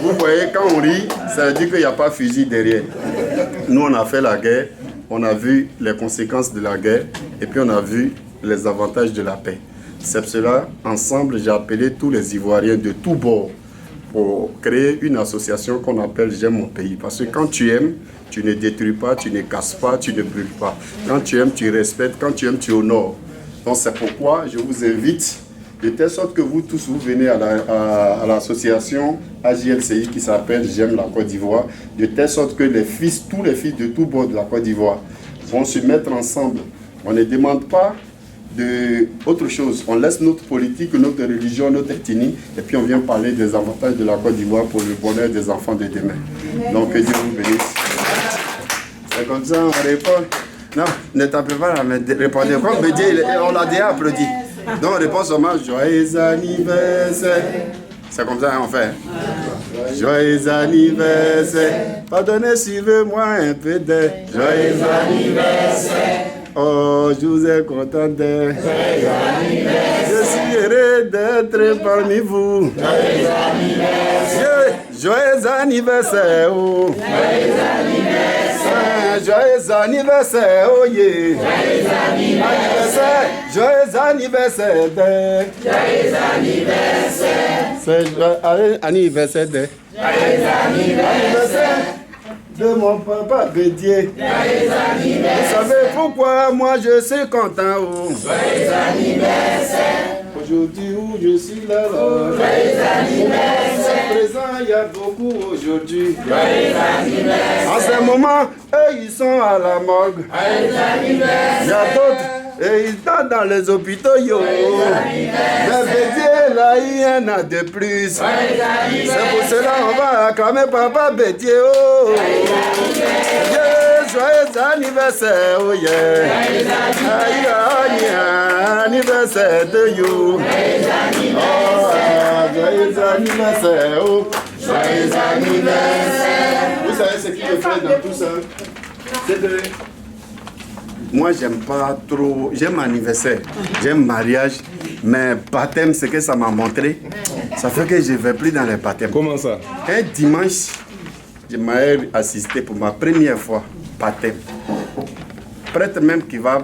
Vous voyez, quand on rit, ça veut dire qu'il n'y a pas fusil derrière. Nous, on a fait la guerre, on a vu les conséquences de la guerre et puis on a vu les avantages de la paix. C'est pour cela, ensemble, j'ai appelé tous les Ivoiriens de tous bords pour créer une association qu'on appelle J'aime mon pays. Parce que quand tu aimes, tu ne détruis pas, tu ne casses pas, tu ne brûles pas. Quand tu aimes, tu respectes. Quand tu aimes, tu honores. Donc c'est pourquoi je vous invite, de telle sorte que vous tous, vous venez à l'association AJLCI qui s'appelle J'aime la Côte d'Ivoire, de telle sorte que les fils, tous les fils de tous bords de la Côte d'Ivoire vont se mettre ensemble. On ne demande pas autre chose. On laisse notre politique, notre religion, notre ethnie, et puis on vient parler des avantages de la Côte d'Ivoire pour le bonheur des enfants de demain. Donc que Dieu vous bénisse. C'est comme ça, on répond. Non, ne tapez pas la main, répondez. Comme me dit, on l'a déjà applaudi. Donc on répond seulement joyeux anniversaire. C'est comme ça qu'on fait. Joyeux anniversaire. Pardonnez, suivez-moi un peu de joyeux anniversaire. Oh, je vous ai content d'être. Je suis heureux d'être parmi vous. Joyeux anniversaire. Joyeux anniversaire. Oh. Joyeux anniversaire. Joyeux anniversaire. Oh yeah. Joyeux anniversaire. Joyeux anniversaire. Joyeux anniversaire. C'est joyeux anniversaire. Joyeux anniversaire. De mon papa Bédier. Vous savez pourquoi moi je suis content. Oh. Joyeux anniversaire. Aujourd'hui où je suis là. Joyeux anniversaire. Présent, il y a beaucoup aujourd'hui. Joyeux anniversaire. En ce moment, eux ils sont à la morgue. Joyeux anniversaire. Il y a d'autres. Et ils sont dans les hôpitaux, yo. Mais Bédier, là, il y en a de plus. C'est pour cela qu'on va acclamer Papa Bédier, oh. Yeah, joyeux anniversaire, oh yeah. Anniversaire de you. Oh, joyeux anniversaire, oh. Joyeux anniversaire. Vous savez ce qui me fait dans tout ça? C'est de... Moi, j'aime pas trop, j'aime anniversaire, j'aime mariage, mais baptême, ce que ça m'a montré, ça fait que je ne vais plus dans les baptêmes. Comment ça? Un dimanche, je m'ai assisté pour ma première fois, baptême. Prêtre même qui va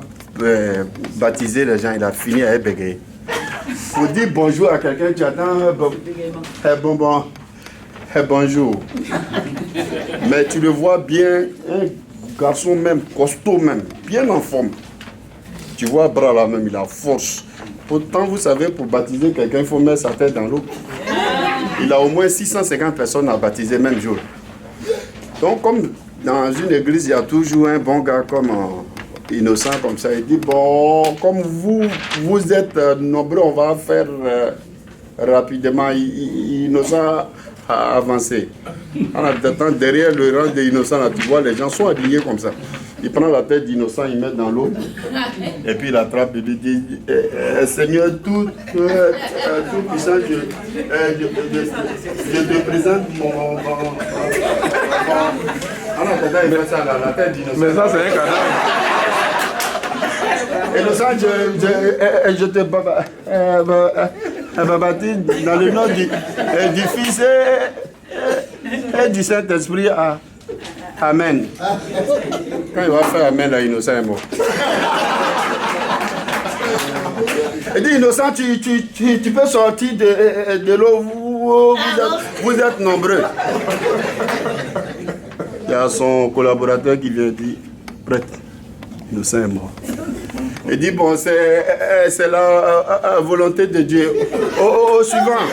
baptiser les gens, il a fini à bégayer. Pour dire bonjour à quelqu'un, tu attends bonjour. Mais tu le vois bien, garçon même, costaud même, bien en forme. Tu vois, bras là même, il a force. Pourtant, vous savez, pour baptiser quelqu'un, il faut mettre sa tête dans l'eau. Il a au moins 650 personnes à baptiser même jour. Donc, comme dans une église, il y a toujours un bon gars comme innocent comme ça. Il dit, bon, comme vous êtes nombreux, on va faire rapidement. Innocent à avancer. En attendant, derrière le rang des innocents, là, tu vois, les gens sont habillés comme ça. Il prend la tête d'innocent, il met dans l'eau, et puis il attrape et lui dit Seigneur, tout puissant, je te présente mon. En attendant, il met ça dans la tête d'innocent. Mais ça, c'est un cadavre. Innocent, je te baptise dans le nom du Fils et du Saint-Esprit. Amen. Quand il va faire Amen, là, Innocent est mort. Il dit, Innocent, tu peux sortir de l'eau, vous êtes nombreux. Il y a son collaborateur qui vient dire, prêtre, Innocent est mort. Il dit, bon, c'est la volonté de Dieu. Au suivant.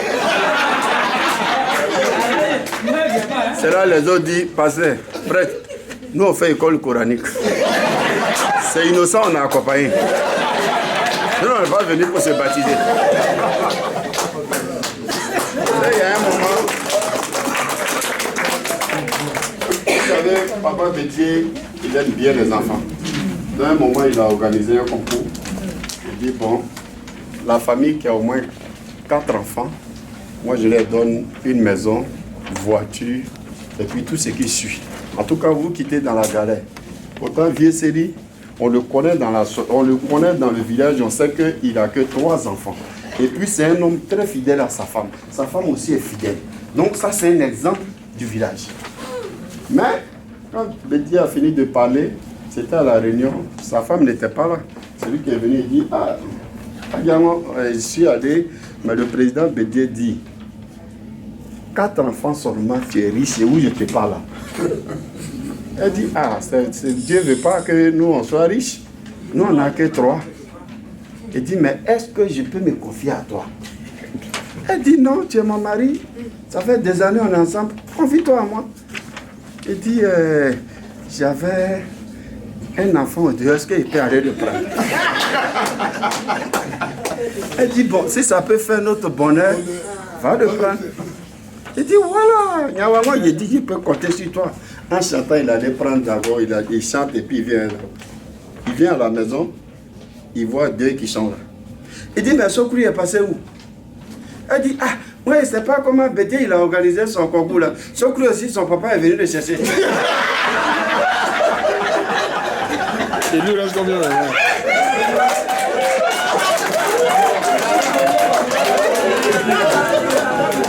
C'est là les autres disent, passez, prêtre, nous on fait école coranique. C'est innocent, on a accompagné. Nous on n'est pas venu pour se baptiser. Là, il y a un moment, vous savez, Papa Bédier, il aime bien les enfants. Dans un moment, il a organisé un concours. Il dit, bon, la famille qui a au moins 4 enfants, moi je leur donne une maison, voiture, et puis tout ce qui suit. En tout cas, vous quittez dans la galère. Autant vieux Série, on le connaît dans le village, on sait qu'il n'a que 3 enfants. Et puis c'est un homme très fidèle à sa femme. Sa femme aussi est fidèle. Donc ça, c'est un exemple du village. Mais, quand Bédié a fini de parler, c'était à la réunion, sa femme n'était pas là. C'est lui qui est venu et dit, ah, je suis allé, mais le président Bédié dit, 4 enfants seulement, tu es riche, et où je te parle là. Elle dit, ah, Dieu ne veut pas que nous on soit riches. Nous on n'a que 3. Elle dit, mais est-ce que je peux me confier à toi? Elle dit, non, tu es mon mari. Ça fait des années on est ensemble. Confie-toi à moi. Elle dit, j'avais un enfant au dehors, est-ce qu'il peut aller le prendre? Elle dit, bon, si ça peut faire notre bonheur, va le prendre. Il dit, voilà, Nyawama, il dit qu'il peut compter sur toi. En chantant, il allait prendre d'abord, il chante et puis il vient à la maison, il voit 2 qui sont là. Il dit, mais Sokri est passé où? Elle dit, ah, oui, c'est pas comment Bédié, il a organisé son concours là. Sokri aussi, son papa est venu le chercher. Et lui, il reste combien là?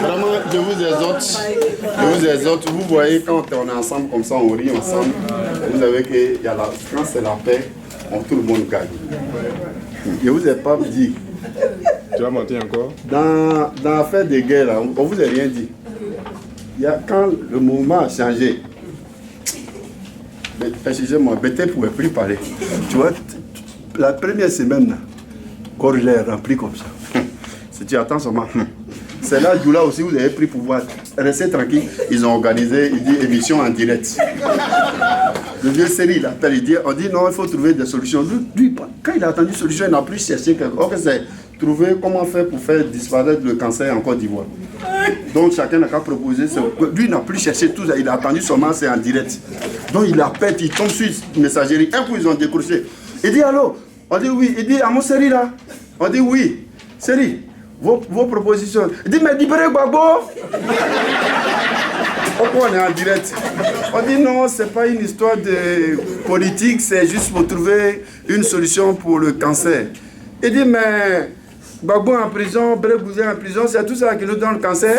Vraiment, je vous exhorte, vous voyez, quand on est ensemble comme ça, on rit ensemble, vous savez que quand c'est la paix, tout le monde gagne. Je vous ai pas dit. Tu vas mentir encore? Dans l'affaire des guerres, là, on vous a rien dit. Quand le mouvement a changé, excusez-moi, Bété ne pouvait plus parler. Tu vois, la première semaine, là, corps est rempli comme ça. Si tu attends seulement. C'est là où là aussi vous avez pris pouvoir. Restez tranquille. Ils ont organisé, il dit, émission en direct. Le vieux Série, il appelle, on dit non, il faut trouver des solutions. Lui, quand il a entendu solution, il n'a plus cherché quelque chose. C'est trouver comment faire pour faire disparaître le cancer en Côte d'Ivoire. Donc chacun n'a qu'à proposer. Lui, il n'a plus cherché tout ça. Il a attendu seulement, c'est en direct. Donc il appelle, il tombe sur une messagerie. Un coup, ils ont décroché. Il dit allô? On dit oui. Il dit à mon Série là? On dit oui. Série. Vos propositions. Il dit, mais libérez Gbagbo. Pourquoi on est en direct? On dit non, c'est pas une histoire de politique, c'est juste pour trouver une solution pour le cancer. Il dit, mais Gbagbo en prison, Bré-Bouzé en prison, c'est tout ça qui nous donne le cancer.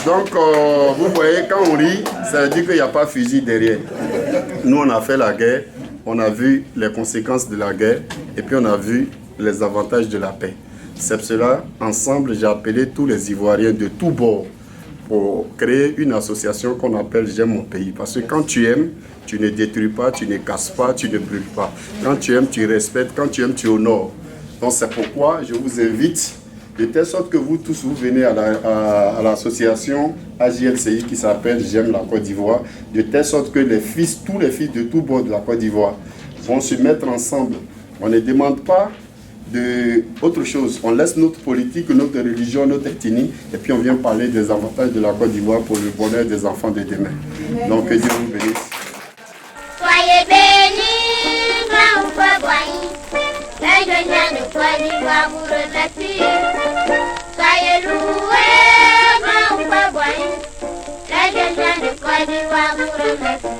Donc, vous voyez, quand on rit, ça veut dire qu'il n'y a pas fusil derrière. Nous, on a fait la guerre, on a vu les conséquences de la guerre, et puis on a vu les avantages de la paix. C'est pour cela, ensemble, j'ai appelé tous les Ivoiriens de tous bords pour créer une association qu'on appelle J'aime mon pays. Parce que quand tu aimes, tu ne détruis pas, tu ne casses pas, tu ne brûles pas. Quand tu aimes, tu respectes. Quand tu aimes, tu honores. Donc c'est pourquoi je vous invite, de telle sorte que vous tous, vous venez à l'association AJLCI qui s'appelle J'aime la Côte d'Ivoire, de telle sorte que tous les fils de tous bords de la Côte d'Ivoire vont se mettre ensemble. On ne demande pas autre chose. On laisse notre politique, notre religion, notre ethnie, et puis on vient parler des avantages de la Côte d'Ivoire pour le bonheur des enfants de demain. Donc que Dieu vous bénisse. Soyez bénis, grand Boigny, les jeunes de Côte d'Ivoire vous remercient. Soyez loués, grand Boigny, les jeunes de Côte d'Ivoire vous remercient.